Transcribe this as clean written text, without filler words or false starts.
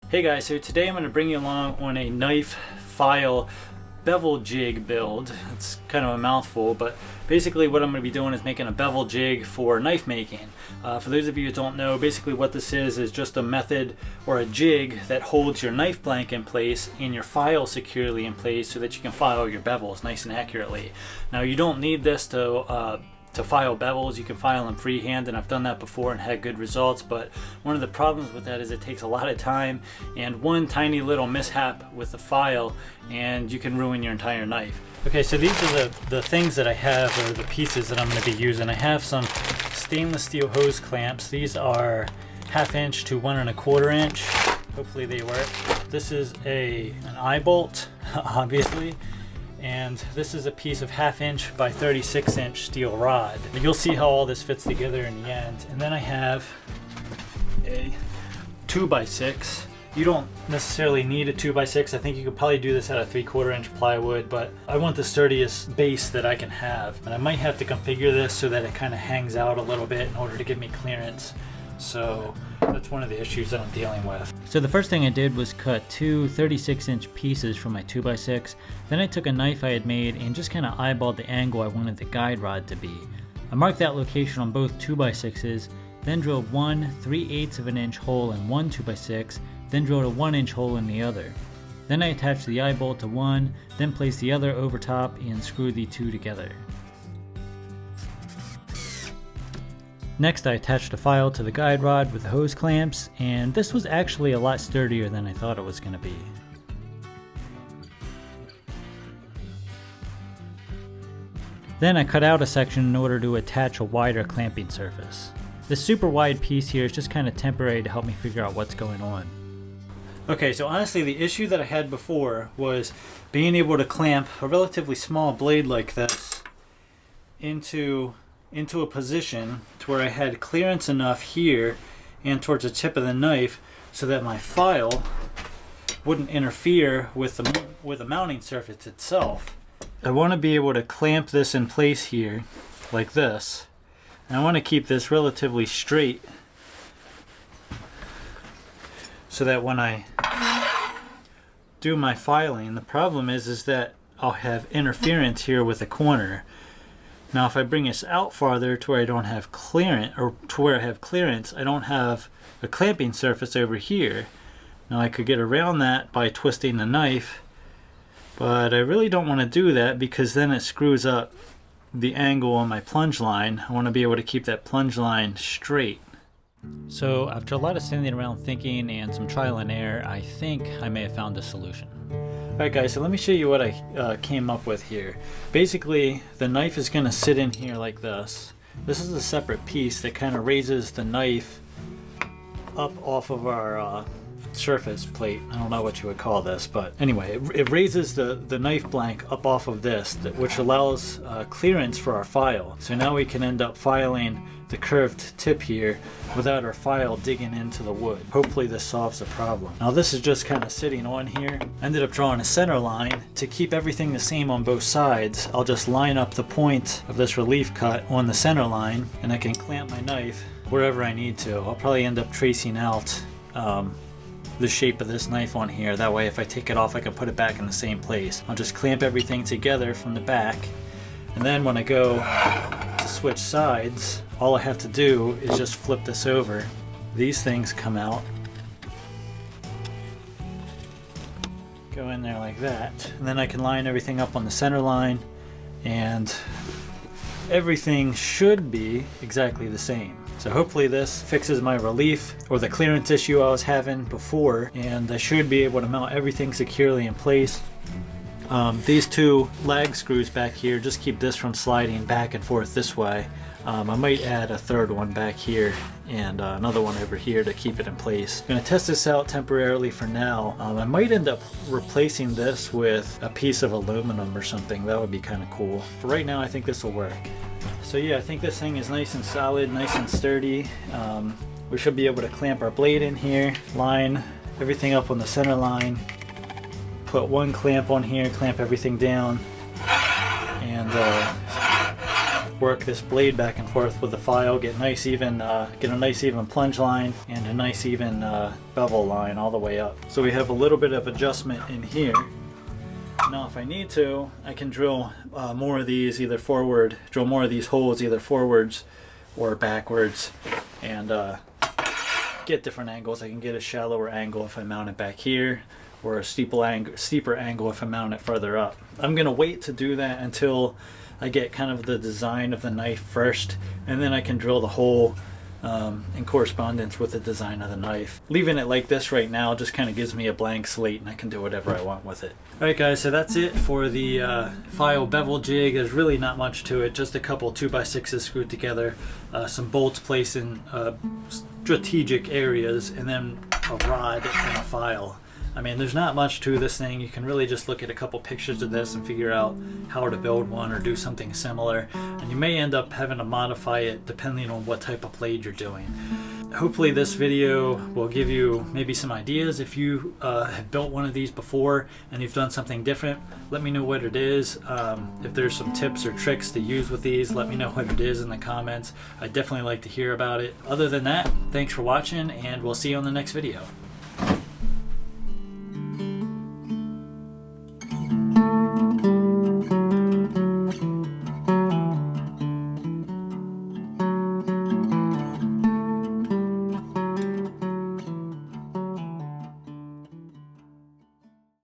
Hey guys, so today I'm going to bring you along on a knife file bevel jig build. It's kind of a mouthful, but basically what I'm going to be doing is making a bevel jig for knife making. For those of you who don't know, basically what this is just a method or a jig that holds your knife blank in place and your file securely in place so that you can file your bevels nice and accurately. Now you don't need this to file bevels. You can file them freehand, and I've done that before and had good results, but one of the problems with that is it takes a lot of time, and one tiny little mishap with the file and you can ruin your entire knife. Okay, so these are the things that I have, or the pieces that I'm going to be using. I have some stainless steel hose clamps. These are 1/2 inch to 1 1/4 inch. Hopefully they work. This is an eye bolt, obviously. And this is a piece of 1/2 inch by 36 inch steel rod. You'll see how all this fits together in the end. And then I have a 2x6. You don't necessarily need a 2x6. I think you could probably do this out of 3/4 inch plywood, but I want the sturdiest base that I can have. And I might have to configure this so that it kind of hangs out a little bit in order to give me clearance. So that's one of the issues that I'm dealing with. So the first thing I did was cut two 36 inch pieces from my 2x6. Then I took a knife I had made and just kind of eyeballed the angle I wanted the guide rod to be. I marked that location on both 2x6s, then drilled one 3/8 of an inch hole in one 2x6, then drilled a 1 inch hole in the other. Then I attached the eye bolt to one, then placed the other over top and screwed the two together. Next, I attached a file to the guide rod with the hose clamps, and this was actually a lot sturdier than I thought it was going to be. Then I cut out a section in order to attach a wider clamping surface. This super wide piece here is just kind of temporary to help me figure out what's going on. Okay, so honestly the issue that I had before was being able to clamp a relatively small blade like this into a position to where I had clearance enough here and towards the tip of the knife so that my file wouldn't interfere with the mounting surface itself. I want to be able to clamp this in place here like this, and I want to keep this relatively straight so that when I do my filing, the problem is that I'll have interference here with the corner. Now if I bring this out farther to where I don't have clearance, or to where I have clearance, I don't have a clamping surface over here. Now I could get around that by twisting the knife, but I really don't want to do that because then it screws up the angle on my plunge line. I want to be able to keep that plunge line straight. So after a lot of sitting around thinking and some trial and error, I think I may have found a solution. Alright guys, so let me show you what I came up with here. Basically, the knife is going to sit in here like this. This is a separate piece that kind of raises the knife up off of our surface plate. I don't know what you would call this, but anyway, it raises the knife blank up off of this, which allows clearance for our file. So now we can end up filing the curved tip here without our file digging into the wood. Hopefully this solves the problem. Now this is just kind of sitting on here. I ended up drawing a center line to keep everything the same on both sides. I'll just line up the point of this relief cut on the center line, and I can clamp my knife wherever I need to. I'll probably end up tracing out the shape of this knife on here. That way if I take it off I can put it back in the same place. I'll just clamp everything together from the back, and then when I go to switch sides, all I have to do is just flip this over. These things come out, go in there like that, and then I can line everything up on the center line, and everything should be exactly the same. So hopefully this fixes my relief or the clearance issue I was having before, and I should be able to mount everything securely in place. These two lag screws back here just keep this from sliding back and forth this way. I might add a third one back here and another one over here to keep it in place. I'm going to test this out temporarily for now. I might end up replacing this with a piece of aluminum or something. That would be kind of cool. For right now I think this will work. So yeah, I think this thing is nice and solid, nice and sturdy. We should be able to clamp our blade in here, line everything up on the center line, put one clamp on here, clamp everything down, and work this blade back and forth with the file, get a nice even plunge line and a nice even bevel line all the way up. So we have a little bit of adjustment in here. Now if I need to, I can drill more of these drill more of these holes either forwards or backwards, and get different angles. I can get a shallower angle if I mount it back here, or a steeper angle if I mount it further up. I'm gonna wait to do that until I get kind of the design of the knife first, and then I can drill the hole in correspondence with the design of the knife. Leaving it like this right now just kind of gives me a blank slate, and I can do whatever I want with it. Alright guys, so that's it for the file bevel jig. There's really not much to it, just a couple 2x6s screwed together, some bolts placed in strategic areas, and then a rod and a file. I mean, there's not much to this thing. You can really just look at a couple pictures of this and figure out how to build one or do something similar. And you may end up having to modify it depending on what type of blade you're doing. Hopefully this video will give you maybe some ideas. If you have built one of these before and you've done something different, let me know what it is. If there's some tips or tricks to use with these, let me know what it is in the comments. I'd definitely like to hear about it. Other than that, thanks for watching, and we'll see you on the next video.